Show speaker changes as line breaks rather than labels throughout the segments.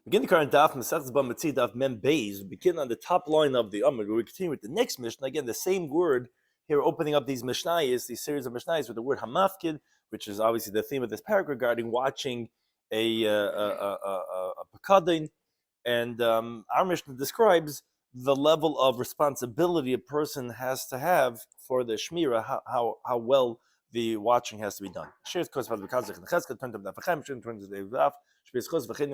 Begin the current Daf Mesechta Bava Metzia Daf Mem Beis. We begin on the top line of the Amud. We continue with the next Mishnah. Again, the same word here, opening up these Mishnayos, these series of Mishnayos with the word Hamafkid, which is obviously the theme of this paragraph regarding watching a Pekadin. And our Mishnah describes the level of responsibility a person has to have for the Shmira, how well the watching has to be done. When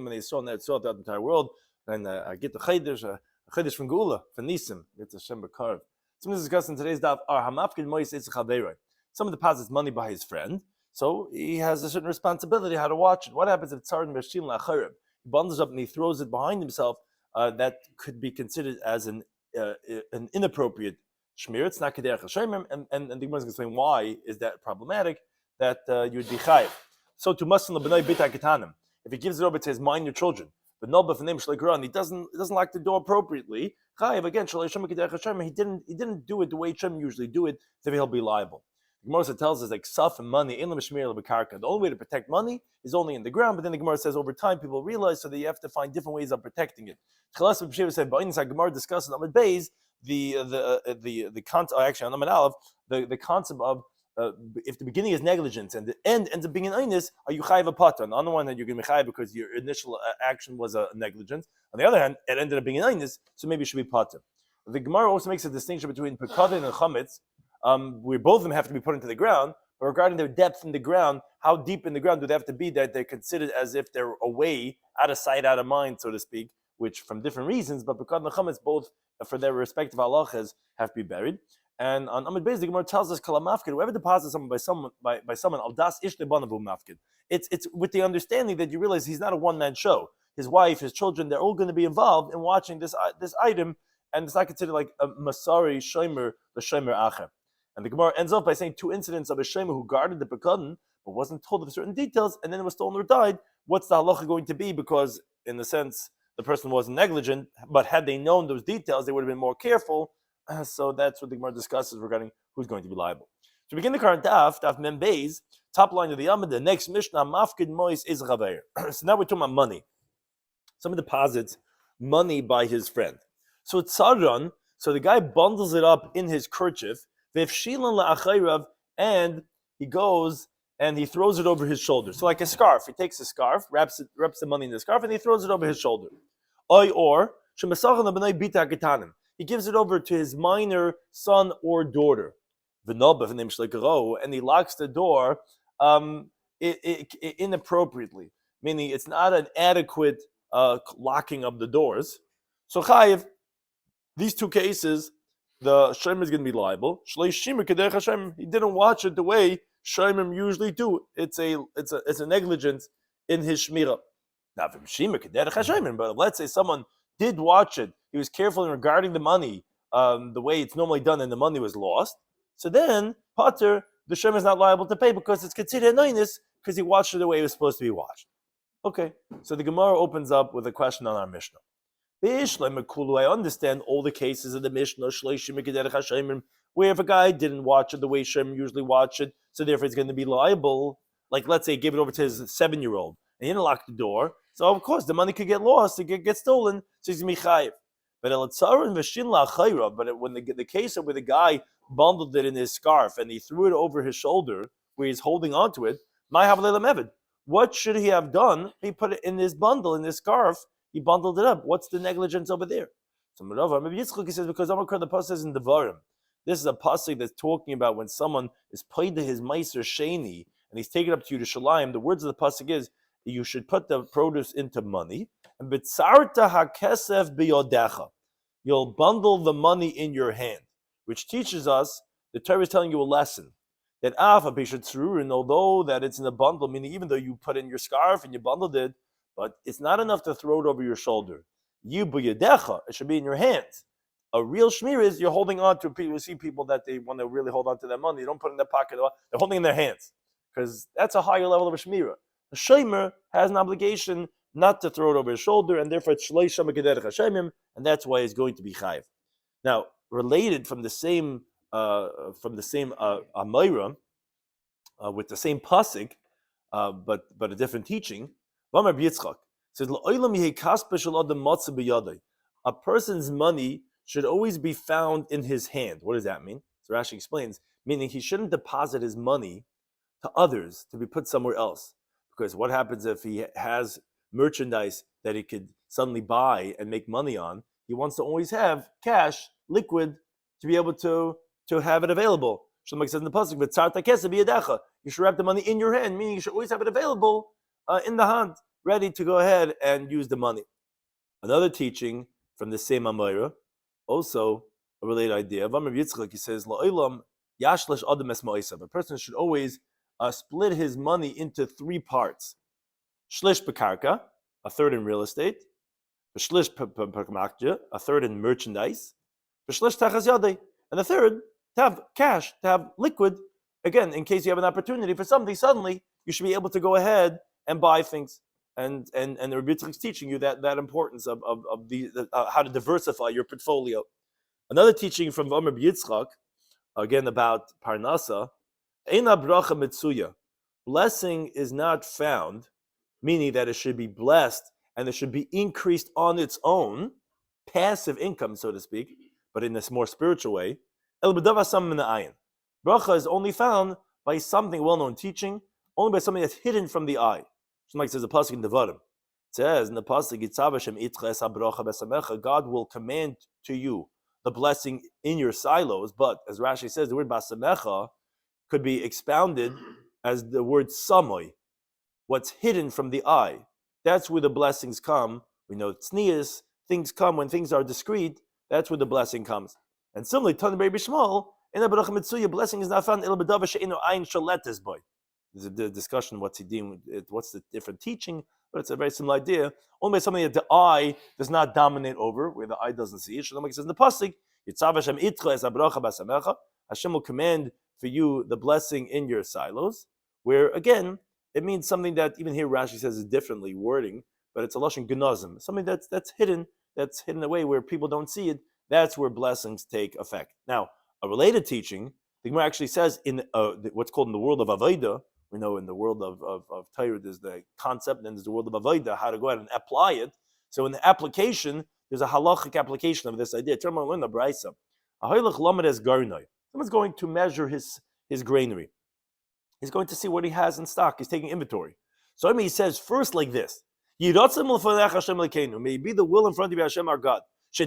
they saw the entire world, and I get the Chaydish from Gula, from Nisim, it's a Shem Bekarv. Some of the discussed in today's daf are Hamafkid Mois Eitz Chaveiroi. Someone deposits money by his friend, so he has a certain responsibility how to watch it. What happens if Tzarin Beshim La'Charev? He bundles up and he throws it behind himself. That could be considered as an inappropriate shmir. It's not kederech hashem, and the Gemara is going to explain why is that problematic. That you would be chayiv. So to masan l'benay bita ketanim, if he gives it over to his minor children, but no b'fnei shleikran, he doesn't lock the door appropriately. Chayiv again, shalei kederech hashem. He didn't do it the way Shem usually do it. So he'll be liable. The Gemara tells us like saf and money in the bekarka. The only way to protect money is only in the ground. But then the Gemara says over time people realize, so that you have to find different ways of protecting it. Gemara discusses on Amud Beis the concept. Actually, on Amud Aleph, the concept of if the beginning is negligence and the end ends up being an einus, are you chayiv a patan? On the one hand, you're going to be chayiv because your initial action was a negligence. On the other hand, it ended up being an einus, so maybe it should be patan. The Gemara also makes a distinction between pekadin and chametz. Where both of them have to be put into the ground, but regarding their depth in the ground, how deep in the ground do they have to be that they're considered as if they're away, out of sight, out of mind, so to speak, which from different reasons, but because the chametz, both for their respective halachas, have to be buried. And on Amud Beis, the Gemara tells us, kalamafkid, whoever deposits someone by someone, al das ish lebanavu mafkid. It's with the understanding that you realize he's not a one-man show. His wife, his children, they're all going to be involved in watching this item, and it's not considered like a masari shomer, the shomer acher. And the Gemara ends off by saying two incidents of a Shema who guarded the Pekadin, but wasn't told of certain details, and then it was stolen or died. What's the halacha going to be? Because, in the sense, the person wasn't negligent, but had they known those details, they would have been more careful. So that's what the Gemara discusses regarding who's going to be liable. To begin the current Daf Mem Beis, top line of the Amud, the next Mishnah, Mafkid Mois is Chaveir. So now we're talking about money. Someone deposits money by his friend. So it's Tzaron, so the guy bundles it up in his kerchief, and he goes and he throws it over his shoulder. So like a scarf. He takes a scarf, wraps the money in the scarf, and he throws it over his shoulder. Or he gives it over to his minor son or daughter. And he locks the door inappropriately, meaning it's not an adequate locking of the doors. So chayiv, these two cases, the Shemim is going to be liable. He didn't watch it the way Shemim usually do. It's a negligence in his shmira. Now, but let's say someone did watch it. He was careful in regarding the money the way it's normally done, and the money was lost. So then, Potter, the Shemim is not liable to pay because it's considered a neinus because he watched it the way it was supposed to be watched. Okay, so the Gemara opens up with a question on our Mishnah. I understand all the cases of the Mishnah where if a guy didn't watch it the way Shem usually watch it, so therefore he's going to be liable. Like let's say he gave it over to his 7-year-old and he didn't lock the door, so of course the money could get lost, it could get stolen, so he's going to be chayiv. But when the case of where the guy bundled it in his scarf and he threw it over his shoulder where he's holding onto it, what should he have done? He put it in his bundle, in his scarf. He bundled it up. What's the negligence over there? So Rabbi Yitzchak says because the pasuk says in Devarim, this is a pasuk that's talking about when someone is paid to his meiser sheni and he's taken up to Yerushalayim. The words of the pasuk is you should put the produce into money and bitzarta hakesef biyodecha. You'll bundle the money in your hand, which teaches us the Torah is telling you a lesson that although that it's in a bundle, meaning even though you put in your scarf and you bundled it. But it's not enough to throw it over your shoulder. It should be in your hands. A real shmir is you're holding on to people. You see people that they want to really hold on to their money. They don't put it in their pocket. They're holding it in their hands because that's a higher level of a shmira. A shemer has an obligation not to throw it over his shoulder, and therefore it's shlei shema kederech hashemim, and that's why he's going to be chayiv. Now, related from the same Amayra, with the same pasuk, but a different teaching. says, a person's money should always be found in his hand. What does that mean? So Rashi explains, meaning he shouldn't deposit his money to others to be put somewhere else. Because what happens if he has merchandise that he could suddenly buy and make money on? He wants to always have cash, liquid, to be able to have it available. Shlomo says in the pasuk, you should wrap the money in your hand, meaning you should always have it available in the hand, ready to go ahead and use the money. Another teaching from the same Amayra, also a related idea. He says, a person should always split his money into three parts. Shlish bekarka, a third in real estate. Shlish permakja, a third in merchandise. Shlish tachas yadei, and the third to have cash, to have liquid. Again, in case you have an opportunity for something, suddenly you should be able to go ahead and buy things. And the Rabbi is teaching you that importance of how to diversify your portfolio. Another teaching from Rabbi Yitzchak, again about Parnasa, Eina bracha Metsuya. Blessing is not found, meaning that it should be blessed and it should be increased on its own, passive income, so to speak, but in this more spiritual way. El b'davar samim min ha'ayin. Bracha is only found by something well-known teaching, only by something that's hidden from the eye. Like says the pasuk in Devarim. It says in the pasuk, God will command to you the blessing in your silos, but as Rashi says, the word basamecha could be expounded as the word samoy, what's hidden from the eye. That's where the blessings come. We know tznius, things come when things are discreet. That's where the blessing comes. And similarly, Tana Rabbi Shmuel, in the Baruch Mitzuya, blessing is not found in b'davar she'eino ayin shaletes boy. There's a discussion what's the different teaching, but it's a very similar idea. Only by something that the eye does not dominate over, where the eye doesn't see it. Shlomo says in the pasuk, Yitzav Hashem itcha es habracha basamecha. Hashem will command for you the blessing in your silos, where again it means something that even here Rashi says is differently wording, but it's a lashon genazim, something that's hidden away where people don't see it. That's where blessings take effect. Now, a related teaching, the Gemara actually says in what's called in the world of Avodah. We know in the world of Torah there's the concept, and there's the world of Avodah, how to go ahead and apply it. So in the application, there's a halachic application of this idea. Learn the brayso. Someone's going to measure his granary. He's going to see what he has in stock. He's taking inventory. So he says first like this: May be the will in front of you, Hashem our God. You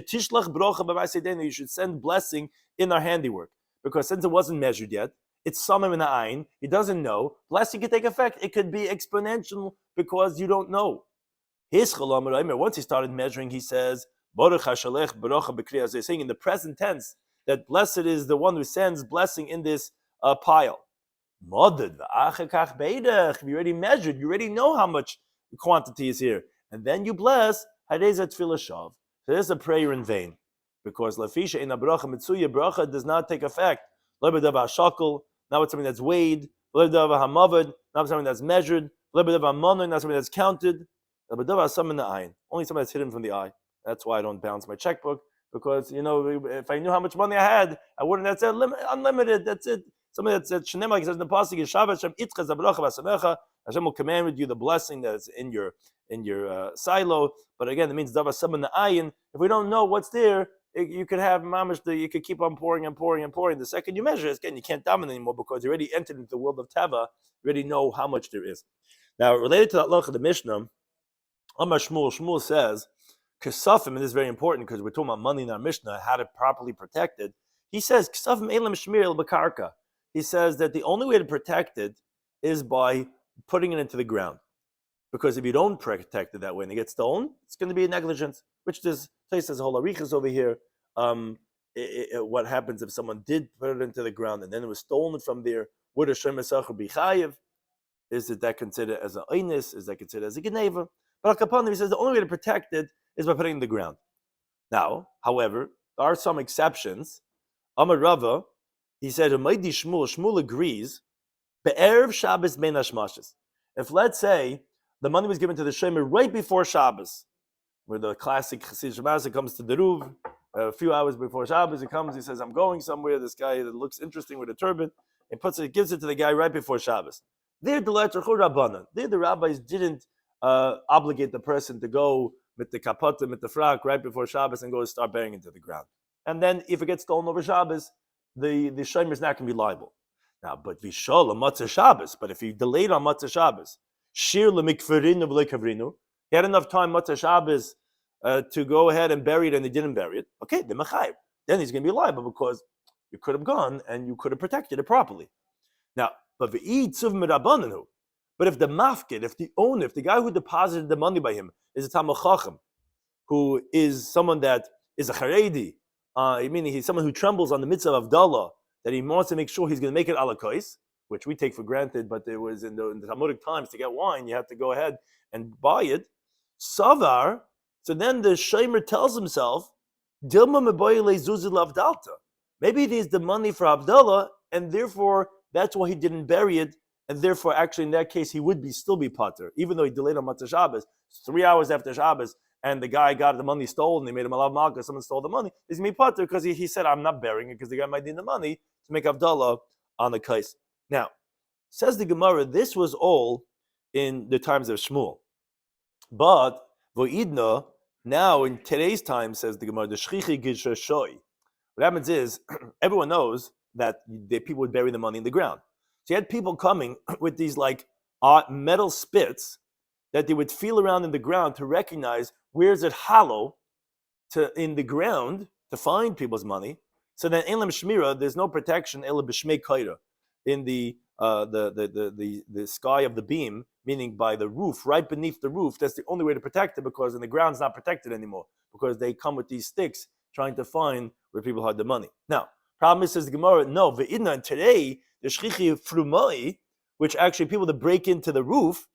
should send blessing in our handiwork, because since it wasn't measured yet, it's samim in the ayin. He doesn't know. Blessing can take effect. It could be exponential because you don't know. Once he started measuring, he says, saying in the present tense that blessed is the one who sends blessing in this pile. You already measured. You already know how much quantity is here, and then you bless. So there's a prayer in vain, because lafisha in a bracha mitzuya bracha does not take effect. Now it's something that's weighed. Now it's something that's measured. Not something that's counted. Only something that's hidden from the eye. That's why I don't balance my checkbook, because if I knew how much money I had, I wouldn't. That's it, unlimited. That's it. Something that's Shenem, like it says in the pasuk, Hashem will command you the blessing that's in your silo. But again, it means davar sam in the ayin. If we don't know what's there, you could have mamash. You could keep on pouring and pouring and pouring. The second you measure, again, you can't dominate anymore, because you already entered into the world of teva. You already know how much there is. Now, related to that loch of the Mishnah, Amar Shmuel says, Kesafim, and this is very important because we're talking about money in our Mishnah, how to properly protect it. He says, Kesafim elam shmir el bakarka. He says that the only way to protect it is by putting it into the ground. Because if you don't protect it that way and it gets stolen, it's going to be a negligence, which this place has a whole arichas over here. What happens if someone did put it into the ground and then it was stolen from there? Would a shem esacher be chayiv? Is that considered as an einis? Is that considered as a geneva? But Al-Kapan, he says the only way to protect it is by putting it in the ground. Now, however, there are some exceptions. Amar Rava, he said, Shmuel agrees, Be'erev Shabbos ben hashmashes. If, let's say, the money was given to the Shemer right before Shabbos, where the classic Chassid Shemasa comes to the Ruv, a few hours before Shabbos, he comes, he says, I'm going somewhere, this guy that looks interesting with a turban, and gives it to the guy right before Shabbos. There, the rabbis didn't obligate the person to go with the kapota, with the frak, right before Shabbos and go start burying into the ground. And then if it gets stolen over Shabbos, the shomer is not going to be liable. Now, but vishol matzah Shabbos. But if he delayed on matzah Shabbos, shir lemikverinu v'lekavrinu, he had enough time matzah Shabbos to go ahead and bury it, and he didn't bury it. Okay, then mechayev. Then he's going to be liable because you could have gone and you could have protected it properly. Now, but v'itzuv mirabananu. But if the mafkid, if the owner, if the guy who deposited the money by him is a Talmid Chacham, who is someone that is a Haredi, meaning he's someone who trembles on the mitzvah of Avdallah, that he wants to make sure he's going to make it ala kos, which we take for granted, but there was in the Talmudic times to get wine, you have to go ahead and buy it. Savar, so then the shomer tells himself, Dilma meboyle zuzil avdalta. Maybe it is the money for Avdallah, and therefore that's why he didn't bury it. And therefore, actually, in that case, he would still be pater, even though he delayed on Matzah Shabbos. 3 hours after Shabbos, and the guy got the money stolen, they made him a lav malka, someone stole the money. He's going to be pater because he said, I'm not burying it because the guy might need the money to make Avdallah on the case. Now, says the Gemara, this was all in the times of Shmuel. But, Vo'idna, now in today's time, says the Gemara, the shchichi gisha shoy. What happens is, everyone knows that people would bury the money in the ground. So you had people coming with these like metal spits that they would feel around in the ground to recognize where is it hollow in the ground to find people's money. So then elam shmira, there's no protection ela b'shmei kaira in the sky of the beam, meaning by the roof, right beneath the roof. That's the only way to protect it because in the ground's not protected anymore because they come with these sticks trying to find where people had the money. Now, problem is, says the Gemara, no, v'idna, today, the shchichi frumai, which actually people that break into the roof,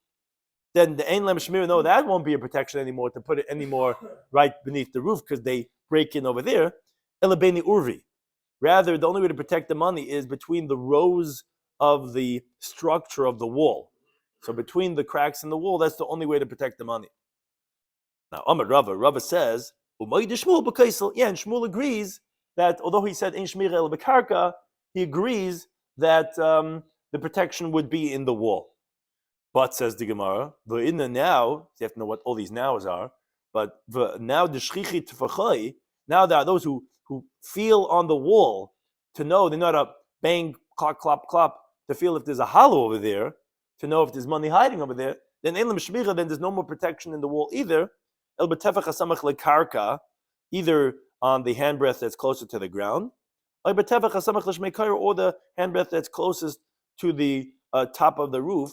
then the ein lem shmir, no, that won't be a protection anymore to put it anymore right beneath the roof because they break in over there. Elabeni urvi. Rather, the only way to protect the money is between the rows of the structure of the wall. So between the cracks in the wall, that's the only way to protect the money. Now, Amar Rava says, Umay de Shmuel b'kaisel. Yeah, and Shmuel agrees that although he said ein shmir el b'karka, he agrees that the protection would be in the wall. But, says the Gemara, in the now, you have to know what all these nows are, but now the shchichi tefachai, now there are those who feel on the wall to know, they know how to bang, clop, clop, clop, to feel if there's a hollow over there, to know if there's money hiding over there, then elam shmira, then there's no more protection in the wall either, el betefach hasamach lekarka, either on the handbreadth that's closer to the ground, or the handbreadth that's closest to the top of the roof,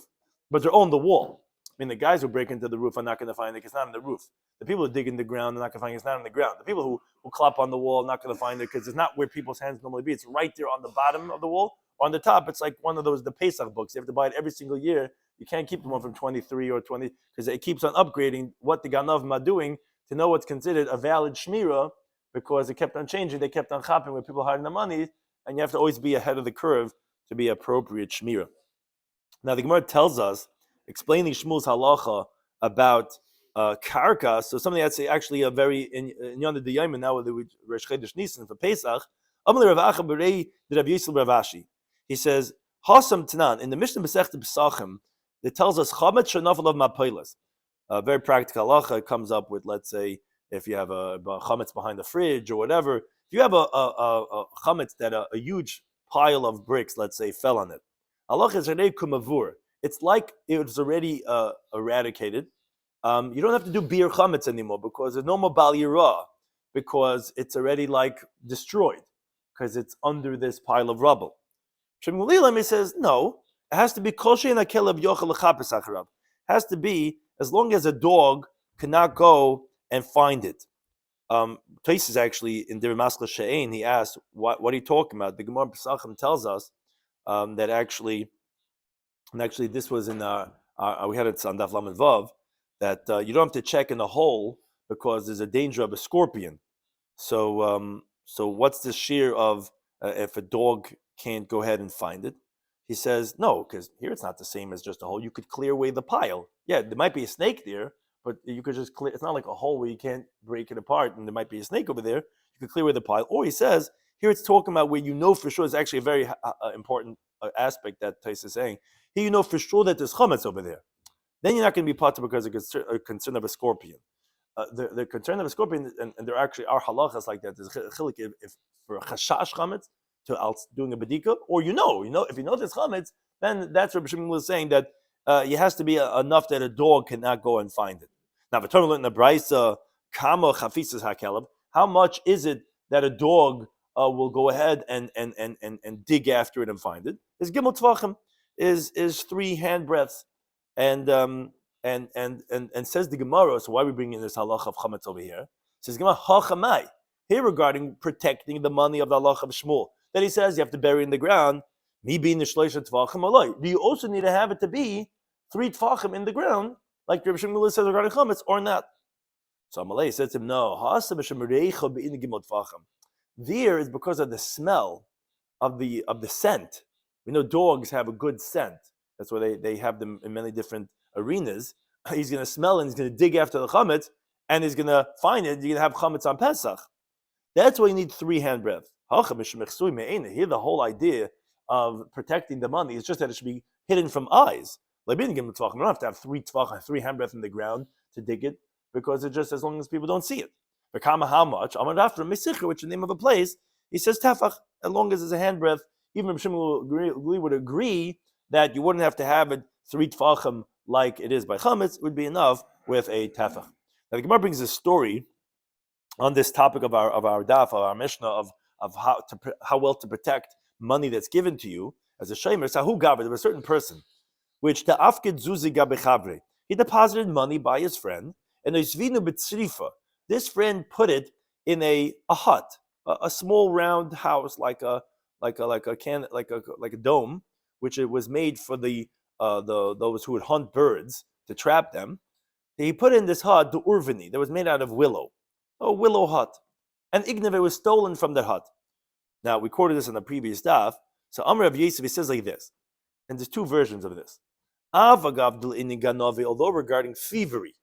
but they're on the wall. I mean, the guys who break into the roof are not going to find it, it's not in the roof. The people who dig in the ground are not going to find it, it's not in the ground. The people who clap on the wall are not going to find it because it's not where people's hands normally be. It's right there on the bottom of the wall. On the top, it's like one of those, the Pesach books. You have to buy it every single year. You can't keep the one from 23 or 20 because it keeps on upgrading what the Ganavim are doing to know what's considered a valid Shmira, because it kept on changing, they kept on chopping where people hiding the money, and you have to always be ahead of the curve to be appropriate shmira. Now the Gemara tells us, explaining Shmuel's halacha about karka, so something that's actually a very in Yom Yomim now with the Rosh Chodesh Nisan for Pesach. He says, Hasam Tanan, in the Mishnah Masechet Pesachim, it tells us chametz shenafel of mapoilas. A very practical halacha. It comes up with, let's say, if you have a chametz behind the fridge or whatever, if you have a chametz that a huge pile of bricks, let's say, fell on it, halacha is renei kumavur. It's like it was already eradicated. You don't have to do beer chametz anymore because there's no more bal yirah, because it's already like destroyed because it's under this pile of rubble. Shmuel says no. It has to be kosher and a kelev yochel lechapes acharav. Has to be as long as a dog cannot go and find it. Tais is actually in Dir Maskla She'ein. He asked, "What are you talking about?" The Gemara Pesachim tells us that actually this was in we had it on Daf Lamed Vav, that you don't have to check in a hole because there's a danger of a scorpion. So what's the shear of if a dog can't go ahead and find it? He says no, because here it's not the same as just a hole. You could clear away the pile. Yeah, there might be a snake there, but you could just clear. It's not like a hole where you can't break it apart and there might be a snake over there. You could clear away the pile. Or he says, here it's talking about where you know for sure, it's actually a very important aspect that Tais is saying. Here you know for sure that there's chametz over there. then you're not going to be potter because of a concern of a scorpion. The concern of a scorpion, and there actually are halachas like that. There's chilik if for a chashash chametz to doing a bedika, or if you know there's chametz, then that's what Rabbi Shloimy was saying, that it has to be enough that a dog cannot go and find it. Now, the Torah in the Braisa, kama chafisas hakelab, how much is it that a dog will go ahead and dig after it and find it? Is gimel tvachim, is 3 handbreadths, and says the Gemara. So why are we bringing this halacha of chametz over here? It says Gemara hachamai here regarding protecting the money of the halacha of Shmuel, that he says you have to bury in the ground. Me being the shleisha tvachim aloi. Do you also need to have it to be 3 tvachim in the ground, like Rabbi Shloimy says regarding chametz, or not? So Amalei says to him, no. There is because of the smell of the scent. We know dogs have a good scent. That's why they have them in many different arenas. He's going to smell and he's going to dig after the chametz, and he's going to find it. You're going to have chametz on Pesach. That's why you need 3 handbreadths. Here, the whole idea of protecting the money is just that it should be hidden from eyes. We don't have to have 3 handbreadths in the ground to dig it, because it's just as long as people don't see it. How much? After Mesechah, which is the name of a place, he says tefach, as long as it's a handbreadth. Even Rabbi Shloimy would agree that you wouldn't have to have it 3 tefachim like it is by chametz. It would be enough with a tefach. Now the Gemara brings a story on this topic of our daf, of our mishnah, of how well to protect money that's given to you as a shemer. Sahu gaver, there was a certain person which ta'afkid zuzi gabechavre. He deposited money by his friend, and this friend put it in a hut, a small round house, like a dome, which it was made for those who would hunt birds to trap them. He put in this hut, the urvini, that was made out of willow, a willow hut, and Ignave was stolen from that hut. Now we quoted this in the previous daf. So Amr of Yosef, he says like this, and there's 2 versions of this. Although regarding thievery,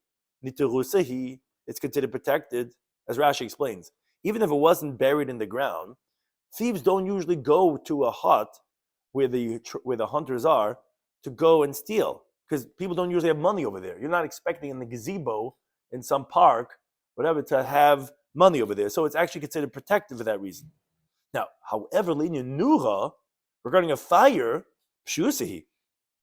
it's considered protected, as Rashi explains. Even if it wasn't buried in the ground, thieves don't usually go to a hut where the hunters are to go and steal, because people don't usually have money over there. You're not expecting in the gazebo in some park, whatever, to have money over there. So it's actually considered protected for that reason. Now, however, regarding a fire,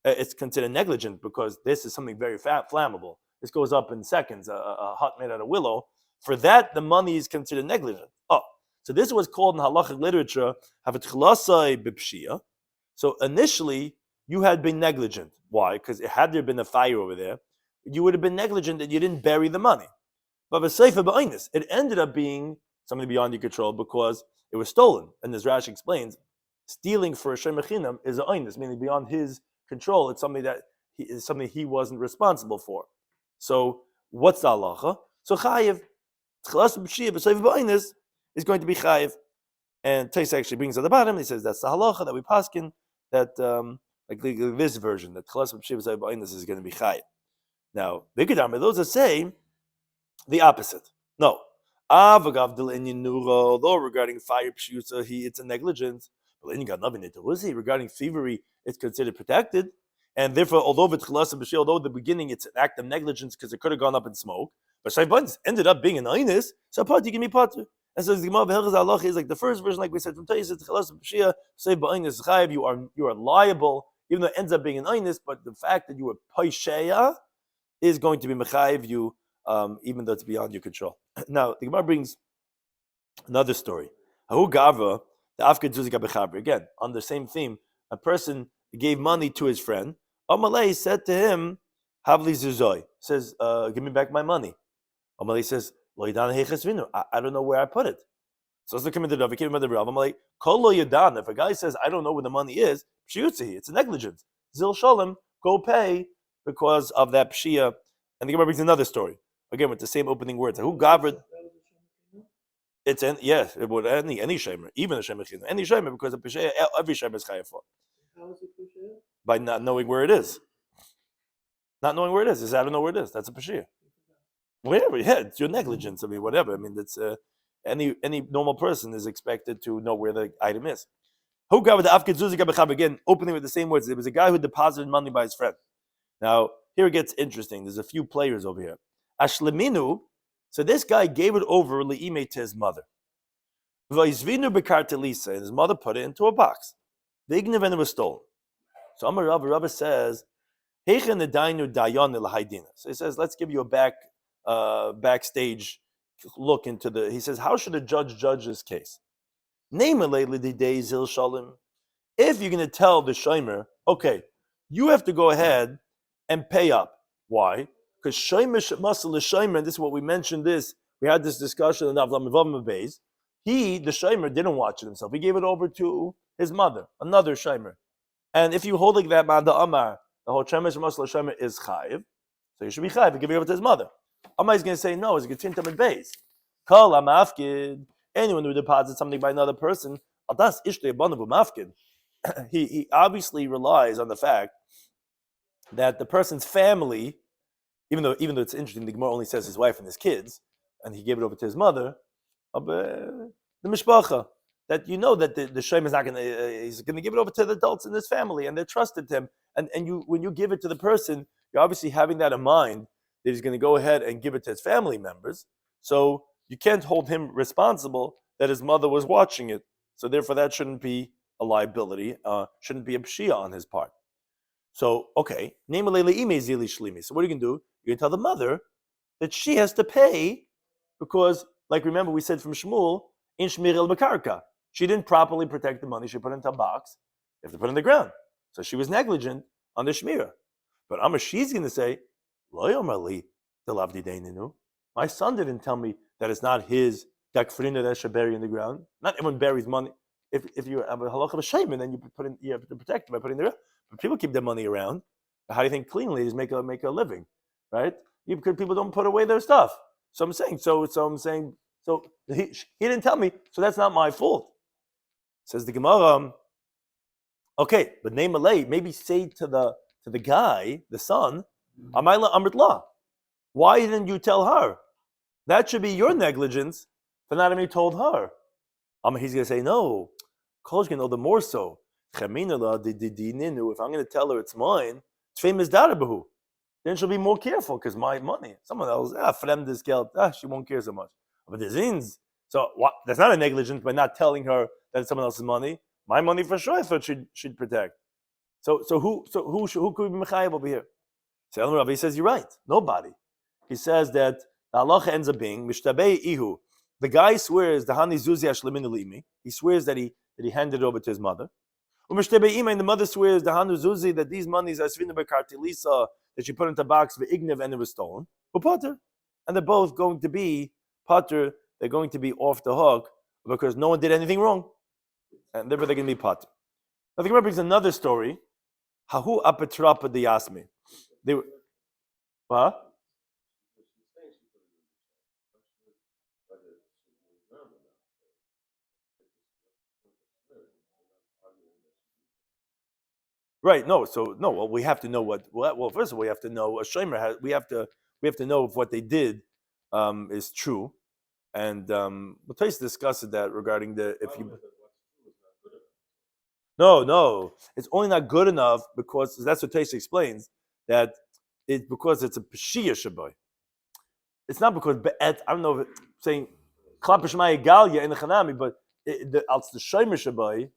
it's considered negligent, because this is something very flammable. This goes up in seconds, a hut made out of willow. For that, the money is considered negligent. So this was called in halachic literature, havatchlasai b'pshia. So initially, you had been negligent. Why? Because had there been a fire over there, you would have been negligent that you didn't bury the money. But it ended up being something beyond your control because it was stolen. And as Rashi explains, stealing for a shem mechinam is an oinus, meaning beyond his control. It's something he wasn't responsible for. So what's the halacha? So chayiv, tchilas b'shia b'seiv b'oinus is going to be chayiv. And Tais actually brings at the bottom, he says that's the halacha that we paskin, that like this version, that tchilas b'shia b'seiv b'oinus is going to be chayiv. Now, those that say the opposite. No. Although regarding fire pshusa, it's a negligence. Regarding thievery, it's considered protected. And therefore, although at the beginning it's an act of negligence because it could have gone up in smoke, but Shaybans ended up being an aynis, so you give me pater. And so the Gemara Allah is like the first version, like we said from Tais, you are liable, even though it ends up being an aynis, but the fact that you were paisheya is going to be mechayiv you, even though it's beyond your control. Now, the Gemara brings another story. Again, on the same theme, a person gave money to his friend. Amalei said to him, Havli Zuzoi, says, give me back my money. Amalei says, I don't know where I put it. So it's coming to the Rav. Amalei, Kol lo yadan. If a guy says, I don't know where the money is, it's a negligence. Zil Shalom, go pay because of that pshia. And the Gemara brings another story, again with the same opening words. Who gathered? It's it would any shemer, even a shemer, any shemer, because a pshia, every shemer is chayav for.
How is it pshia?
By not knowing where it is. Not knowing where it is. I don't know where it is. That's a pshia. Whatever, yeah, it's your negligence. I mean, whatever. I mean, that's any normal person is expected to know where the item is. Again, opening with the same words. There was a guy who deposited money by his friend. Now, here it gets interesting. There's a few players over here. Ashleminu, so this guy gave it over li'ime to his mother. V'izvinu bekartelisa, and his mother put it into a box. Vignev, and it was stolen. So Amar Rabba says, Heichen nedainu dayan l'haydina. So he says, let's give you a backstage look into the. He says, how should a judge this case? If you're going to tell the shomer, okay, you have to go ahead and pay up. Why? Because shomer, and this is what we mentioned. We had this discussion in Avlam Beis. The shomer, didn't watch it himself. He gave it over to his mother, another shomer. And if you hold like that, the Amar, the whole shomer is chayiv, so you should be chayiv and give it over to his mother. Amar is going to say no. It's a tintam and Beis. Kol amafkid. Anyone who deposits something by another person, he obviously relies on the fact that the person's family, even though it's interesting, the Gemara only says his wife and his kids, and he gave it over to his mother, the mishpacha, that you know that the shem is not going to, he's going to give it over to the adults in his family, and they're trusted to him. And when you give it to the person, you're obviously having that in mind, that he's going to go ahead and give it to his family members. So you can't hold him responsible that his mother was watching it. So therefore that shouldn't be a liability, shouldn't be a pshia on his part. So, okay, so what are you going to do? You're going to tell the mother that she has to pay because, like remember we said from Shmuel, in Shmir el Bekarka, she didn't properly protect the money, she put it into a box, you have to put it in the ground. So she was negligent on the Shmira. But she's going to say, my son didn't tell me that it's not his dakfrina that should bury in the ground. Not everyone buries money. If you have a halacha of a shayman, then you have to protect it by putting it in the ground. But people keep their money around. How do you think clean ladies make a living, right? People don't put away their stuff. So I'm saying, so he didn't tell me, so that's not my fault. Says the Gemara. Okay, but name Malay, maybe say to the guy, the son, Amayla Amritla. Why didn't you tell her? That should be your negligence for not having told her. He's going to say, no. Kosh can know the more so. If I'm going to tell her it's mine, then she'll be more careful because my money. Someone else, fremdes geld, she won't care so much. But the zins, so what? That's not a negligence by not telling her that it's someone else's money. My money for sure I thought she'd protect. So who could be mechayev over here? So Rabbi says, you're right. Nobody. He says that the halacha ends up being mishtabei ihu. The guy swears the hani zuzi ashlemin limi. He swears that he handed it over to his mother. Umishtabei ima, and the mother swears the hanu zuzi that these monies are svina bekartilisa that she put into a box ve'ignev and it was stolen. Upater, and they're both going to be pater. They're going to be off the hook because no one did anything wrong, and therefore they're going to be pater. Now the Gemara brings another story. Hahu apetrapa de yasmi. They were, what? Right. No. So no. Well, we have to know what. Well, first of all, we have to know a shomer has. We have to know if what they did is true, and we'll try to discuss that regarding the if you. No, it's only not good enough because that's what Taisa explains that it's because it's a peshia shaboy. It's not because I don't know if it's saying klap shmai galya in the chanami, but it's the shomer shaboy.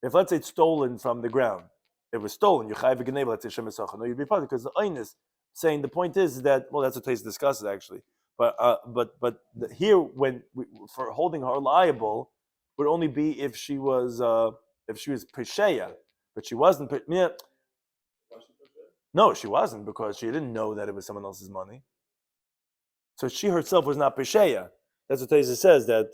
If let's say it's stolen from the ground. It was stolen. You chayiv v'geneva. Let's say shemesacha. No, you'd be part because the oinus saying the point is that that's what Taisa discusses actually. But here for holding her liable would only be if she was pesheya, but she wasn't. No, she wasn't because she didn't know that it was someone else's money. So she herself was not pesheya. That's what Taisa says that.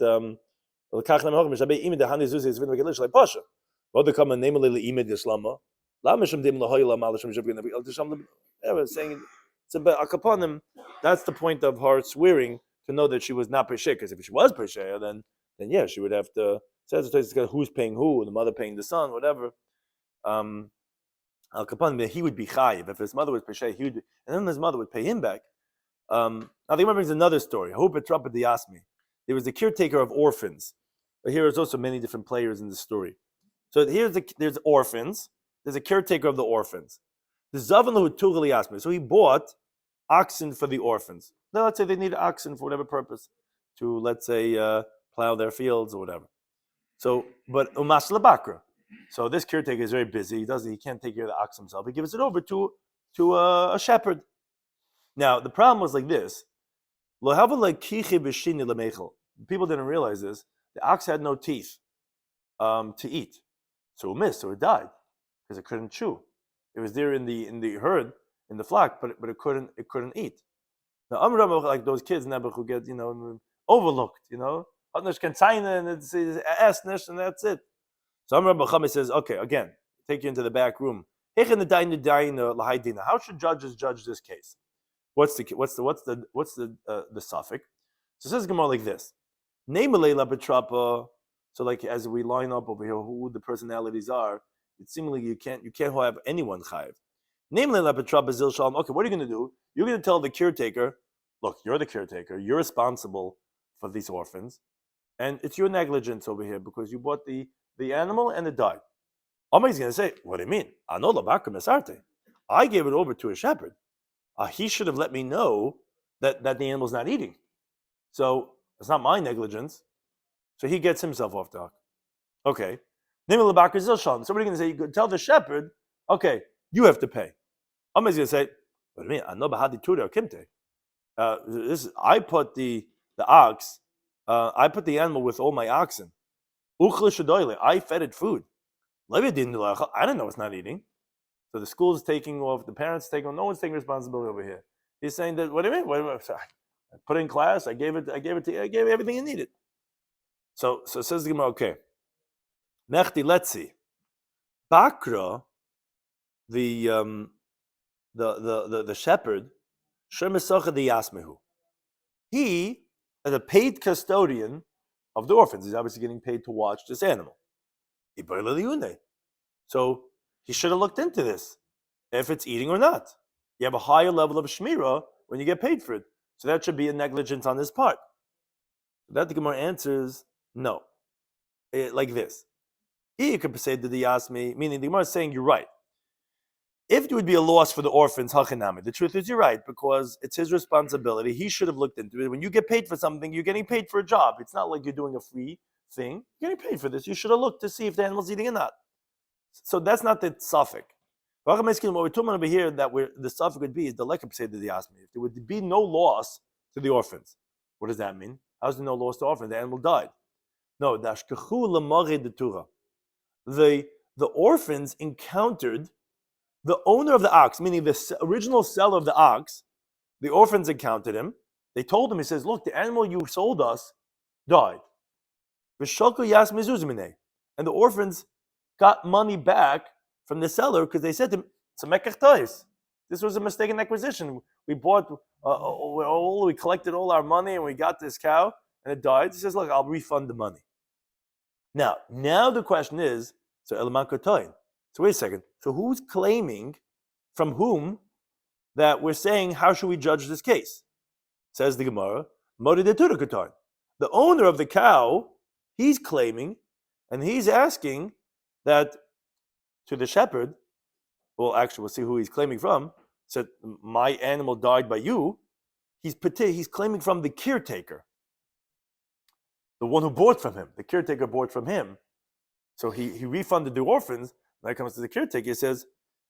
Saying it's about akaponim. That's the point of her swearing to know that she was not pesheya. Because if she was pesheya, then yeah, she would have to. Says who's paying who, the mother paying the son, whatever. Al kaponim, he would be chayiv. If his mother was pesheya, he would, and then his mother would pay him back. Now the Gemara brings another story. There was the caretaker of orphans, but here there's also many different players in the story. So there's orphans. There's a caretaker of the orphans. The Zavan who Tugali asked me. So he bought oxen for the orphans. Now let's say they need oxen for whatever purpose, to let's say plow their fields or whatever. So, but Umas Labakra. So this caretaker is very busy. He can't take care of the ox himself. He gives it over to a shepherd. Now the problem was like this. People didn't realize this. The ox had no teeth to eat, so it missed, so it died because it couldn't chew. It was there in the herd, in the flock, but it couldn't eat. Now like those kids who get overlooked, and it's esnish, and that's it. So Rabbi Chami says, okay, again, take you into the back room. How should judges judge this case? What's the suffix? So it says Gemara like this. So like as we line up over here, who the personalities are, it seemingly you can't have anyone chayiv. Okay, what are you going to do? You're going to tell the caretaker, look, you're the caretaker, you're responsible for these orphans, and it's your negligence over here because you bought the animal and it died. He's going to say, what do you mean? I gave it over to a shepherd. He should have let me know that the animal's not eating. So it's not my negligence. So he gets himself off the hook. Okay. So what are you going to say? You could tell the shepherd, okay, you have to pay. He's going to say, what do you mean? I put the ox, I put the animal with all my oxen. I fed it food. I didn't know it's not eating. So the school's taking off, the parents taking off, no one's taking responsibility over here. He's saying that, what do you mean? I put it in class, I gave everything it needed. So says the Gemara, okay. Mechti, let's see. Bakra, the shepherd, he, as a paid custodian of the orphans, he's obviously getting paid to watch this animal. So he should have looked into this, if it's eating or not. You have a higher level of shmirah when you get paid for it. So that should be a negligence on his part. That the Gemara answers, no. Like this. You could say that he asked me, meaning the Gemara is saying you're right. If it would be a loss for the orphans, hachinami, the truth is you're right, because it's his responsibility. He should have looked into it. When you get paid for something, you're getting paid for a job. It's not like you're doing a free thing. You're getting paid for this. You should have looked to see if the animal's eating or not. So that's not the suffix. What we're talking about over here, that the suffix would be, is the lekab say that he asked me. If there would be no loss to the orphans, what does that mean? How's there no loss to orphans? The animal died. No, the orphans encountered the owner of the ox, meaning the original seller of the ox. The orphans encountered him. They told him, he says, look, the animal you sold us died. And the orphans got money back from the seller because they said to him, it's a mekach tois. This was a mistaken acquisition. We bought, we collected all our money and we got this cow and it died. He says, look, I'll refund the money. Now the question is, so eleman kotoin. So wait a second. So who's claiming from whom that we're saying, how should we judge this case? Says the Gemara, Mori de Tura kotoin. The owner of the cow, he's claiming, and he's asking that to the shepherd, well, actually, we'll see who he's claiming from. Said, my animal died by you. He's claiming from the caretaker, the one who bought from him. The caretaker bought from him. So he refunded the orphans. When it comes to the caretaker, he says,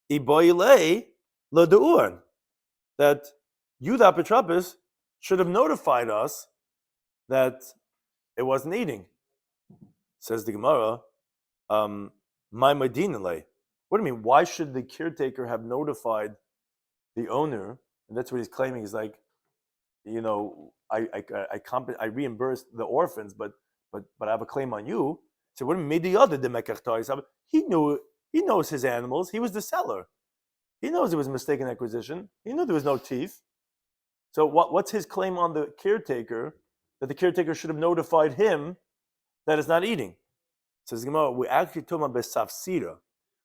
Iboile la deuran, that you, the apotropos, should have notified us that it wasn't eating. Says the Gemara, my medinale. What do you mean? Why should the caretaker have notified the owner? And that's what he's claiming. He's like, I reimbursed the orphans, but I have a claim on you. So what made the other demekach? He knows his animals. He was the seller. He knows it was a mistaken acquisition. He knew there was no teeth. So what's his claim on the caretaker? That the caretaker should have notified him that it's not eating. Says Gemara, we're actually talking about besafsira.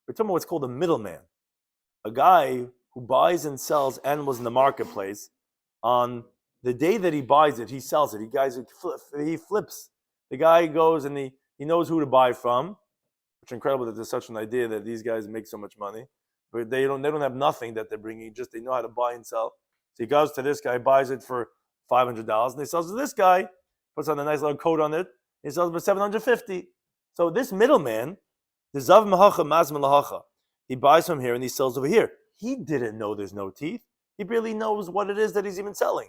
We're talking about what's called a middleman, a guy who buys and sells animals in the marketplace. On the day that he buys it, he sells it. He flips. The guy goes and he knows who to buy from. Which is incredible that there's such an idea that these guys make so much money. but they don't have nothing that they're bringing. Just they know how to buy and sell. So he goes to this guy, buys it for $500, and he sells it to this guy, puts on a nice little coat on it. He sells it for $750. So this middleman, the zav mahacha mazman lahacha, he buys from here and he sells over here. He didn't know there's no teeth. He barely knows what it is that he's even selling.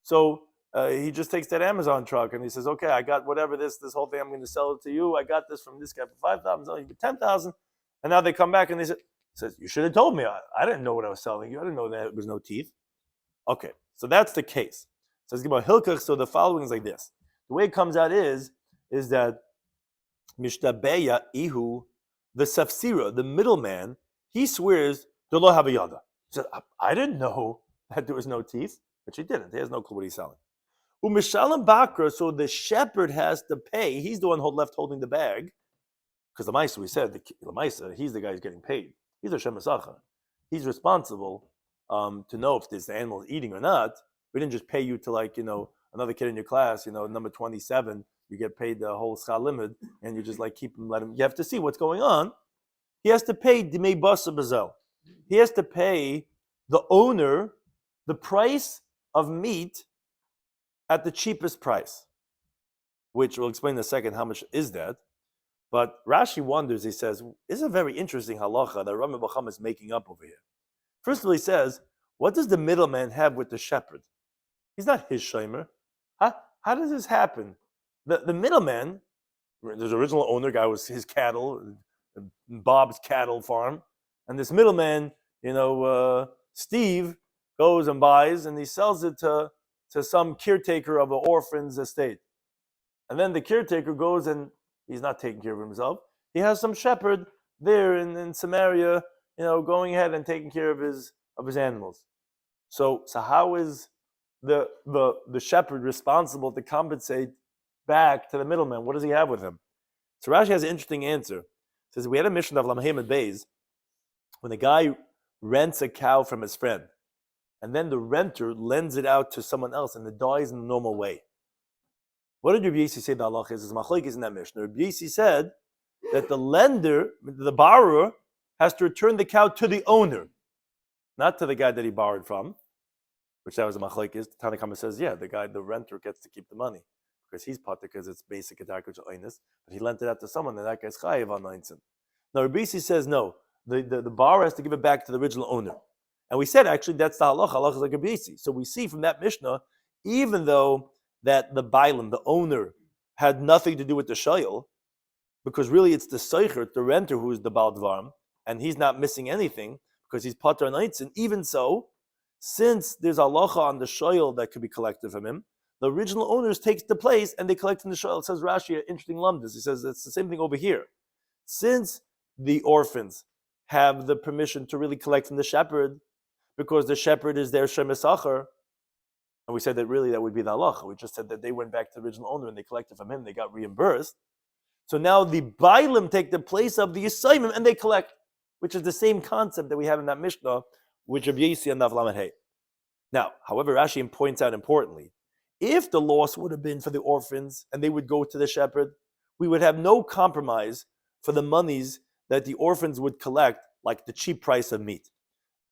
So he just takes that Amazon truck and he says, okay, I got whatever this whole thing, I'm going to sell it to you. I got this from this guy for $5,000, selling it for $10,000. And now they come back and they says, you should have told me. I didn't know what I was selling you. I didn't know that there was no teeth. Okay, so that's the case. So let's about Hilkach. So the following is like this. The way it comes out is that Mishtabeya Ihu, the Safsira, the middleman, he swears to lo havayada. He says, I didn't know that there was no teeth, which he didn't. He has no clue what he's selling. Umishalam Bakra, so the shepherd has to pay. He's the one left holding the bag. Because the Maisa, we said, the Maisa, he's the guy who's getting paid. He's a Shemasacha. He's responsible to know if this animal is eating or not. We didn't just pay you to another kid in your class, number 27, you get paid the whole schal limit, and you just keep him, let him. You have to see what's going on. He has to pay Dimei Basa Bazel. He has to pay the owner the price of meat at the cheapest price, which we'll explain in a second how much is that. But Rashi wonders, he says, this is a very interesting halacha that Rami Bacham is making up over here. First of all, he says, what does the middleman have with the shepherd? He's not his shomer. How does this happen? The middleman, there's the original owner guy was his cattle, Bob's cattle farm, and this middleman, Steve, goes and buys and he sells it to some caretaker of an orphan's estate. And then the caretaker goes and he's not taking care of himself. He has some shepherd there in Samaria, going ahead and taking care of his animals. So how is the shepherd responsible to compensate back to the middleman? What does he have with him? So Rashi has an interesting answer. He says, we had a mission of Lamhem and Beis when the guy rents a cow from his friend, and then the renter lends it out to someone else and it dies in the normal way. What did Rabbi Yossi say the halach is? Machlokes in that mission. Rabbi Yossi said that the lender, the borrower, has to return the cow to the owner, not to the guy that he borrowed from, which that was a machlokes. The Tanakh says, the renter gets to keep the money because he's potter because it's basic attack which oinus, but he lent it out to someone and that guy's chayiv on 19. Now Rabbi Yossi says no, the borrower has to give it back to the original owner. And we said actually that's the halacha. Halacha is like Rabbi Yossi. So we see from that Mishnah, even though that the bailam, the owner, had nothing to do with the shayil, because really it's the seicher, the renter, who is the Baal Dvarim, and he's not missing anything because he's pater on Eitzin. Even so, since there's halacha on the shayil that could be collected from him, the original owners takes the place and they collect in the shayil. It says Rashi, interesting lumdus. He says it's the same thing over here. Since the orphans have the permission to really collect from the shepherd, because the shepherd is their shemesachar, and we said that really that would be the halacha. We just said that they went back to the original owner and they collected from him, they got reimbursed. So now the bailim take the place of the yisayimim and they collect, which is the same concept that we have in that Mishnah, which Rabbi Yossi and Navlamet Hey. Now, however, Rashi points out importantly, if the loss would have been for the orphans and they would go to the shepherd, we would have no compromise for the monies that the orphans would collect, like the cheap price of meat.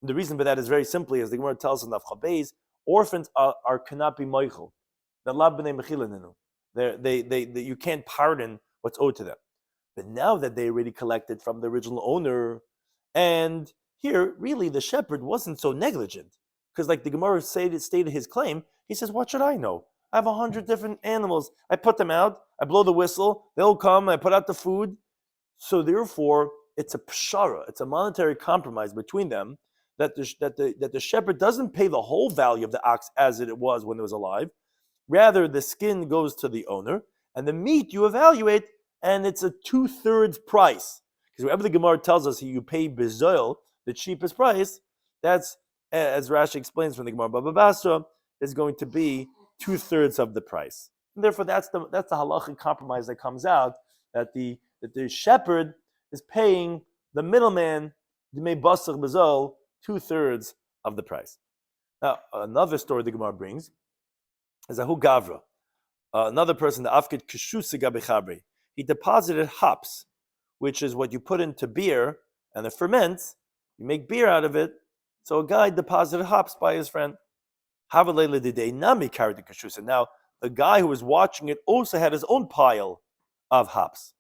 And the reason for that is very simply, as the Gemara tells us in Daf Chabez, orphans cannot be moichel. You can't pardon what's owed to them. But now that they already collected from the original owner, and here really the shepherd wasn't so negligent, because like the Gemara stated his claim, he says, what should I know? I have 100 different animals. I put them out, I blow the whistle, they'll come, I put out the food. So therefore, it's a pshara, it's a monetary compromise between them, that the shepherd doesn't pay the whole value of the ox as it was when it was alive. Rather, the skin goes to the owner, and the meat you evaluate, and it's a 2/3 price. Because whenever the Gemara tells us you pay bezoil, the cheapest price, that's, as Rashi explains from the Gemara Bava Basra, is going to be 2/3 of the price. And therefore, that's the halachic compromise that comes out, that the shepherd is paying the middleman, the Dimei Basar Bezoil, 2/3 of the price. Now, another story the Gemara brings is Ahu Gavra, another person, the Afkid Kishusa Gabechabre. He deposited hops, which is what you put into beer and it ferments, you make beer out of it. So a guy deposited hops by his friend. Havalela didei nami carried the kashrus. And now the guy who was watching it also had his own pile of hops.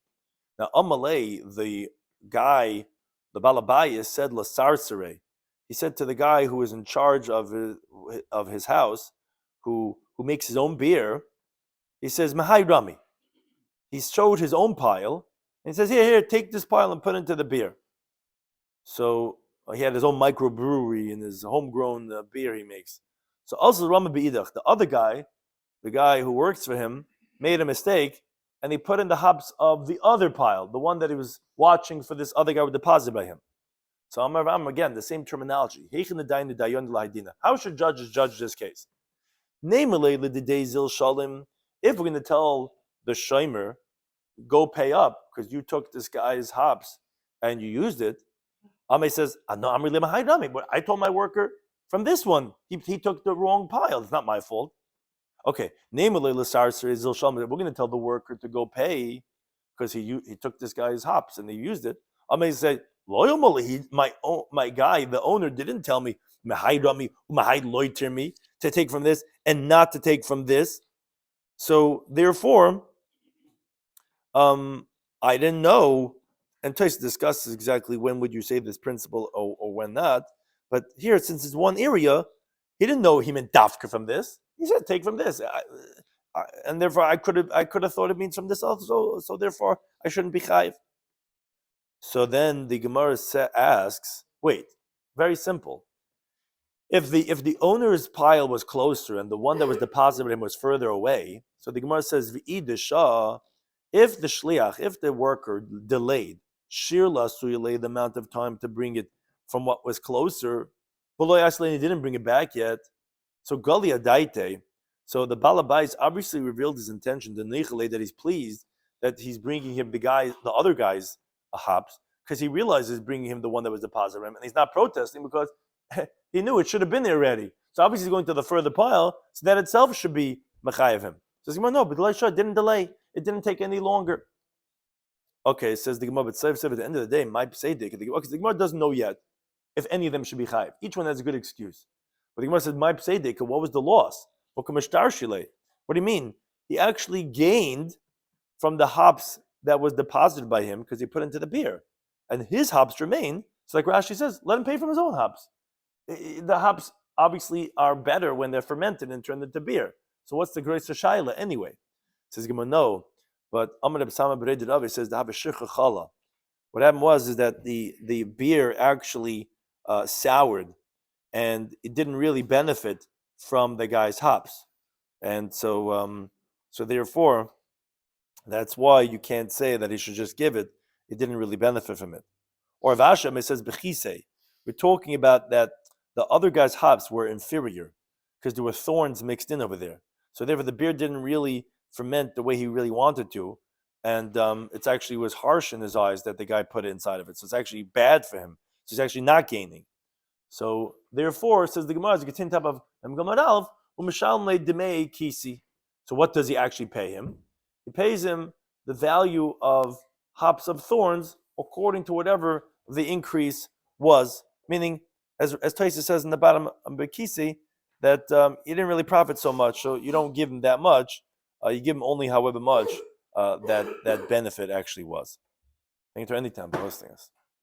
Now Amalei, the guy, the Balabayas said Lasarsere. He said to the guy who was in charge of his house, who makes his own beer, he says, Mahai Rami. He showed his own pile, and he says, here, take this pile and put it into the beer. So he had his own microbrewery and his homegrown beer he makes. So also Rama Be'idach, the other guy, the guy who works for him, made a mistake, and he put in the hops of the other pile, the one that he was watching for this other guy who deposited by him. So Amar Ram, again, the same terminology. How should judges judge this case? Namely, if we're going to tell the shomer, go pay up because you took this guy's hops and you used it, Amay says, but I told my worker from this one, he took the wrong pile. It's not my fault. Okay, namely, we're going to tell the worker to go pay because he took this guy's hops and he used it. Amay said, my guy, the owner, didn't tell me to take from this and not to take from this. So therefore, I didn't know. And Tais discusses exactly when would you say this principle or when not. But here, since it's one area, he didn't know he meant dafka from this. He said take from this, and therefore I could have thought it means from this also. So therefore I shouldn't be chayiv. So then the Gemara asks, wait, very simple. If the owner's pile was closer and the one that was deposited him was further away, so the Gemara says, V'idisha, if the shliach, if the worker delayed, shirla, so you delayed the amount of time to bring it from what was closer, but he didn't bring it back yet, so gali adaite, so the balabais obviously revealed his intention, the neichale, that he's pleased that he's bringing him the other guy's hops, because he realizes bringing him the one that was deposited him, and he's not protesting because he knew it should have been there already. So obviously he's going to the further pile, so that itself should be mechayev him. So the Gemara, no, but it didn't delay. It didn't take any longer. Okay, says the Gemara, but at the end of the day, my pseidik, because the Gemara doesn't know yet if any of them should be chayev. Each one has a good excuse. But the Gemara says, my pseidik, what was the loss? What do you mean? He actually gained from the hops that was deposited by him because he put into the beer. And his hops remain. So like Rashi says, let him pay from his own hops. The hops obviously are better when they're fermented and turned into beer. So what's the grace of shaila anyway? Says Gemara, no. But Amar B'Sama B'Reid Rav says the have a shicha chala. What happened was that the beer actually soured, and it didn't really benefit from the guy's hops, and so therefore, that's why you can't say that he should just give it. It didn't really benefit from it. Or Vashem, it says b'chise. We're talking about that the other guy's hops were inferior because there were thorns mixed in over there. So therefore, the beer didn't really ferment the way he really wanted to, and it actually was harsh in his eyes that the guy put it inside of it. So it's actually bad for him. So he's actually not gaining. So therefore, says the Gemara, kisi. So what does he actually pay him? He pays him the value of hops of thorns according to whatever the increase was. Meaning, as Taisa says in the bottom of Bekisi, that he didn't really profit so much, so you don't give him that much. You give him only however much that benefit actually was. Thank you for any time for hosting us.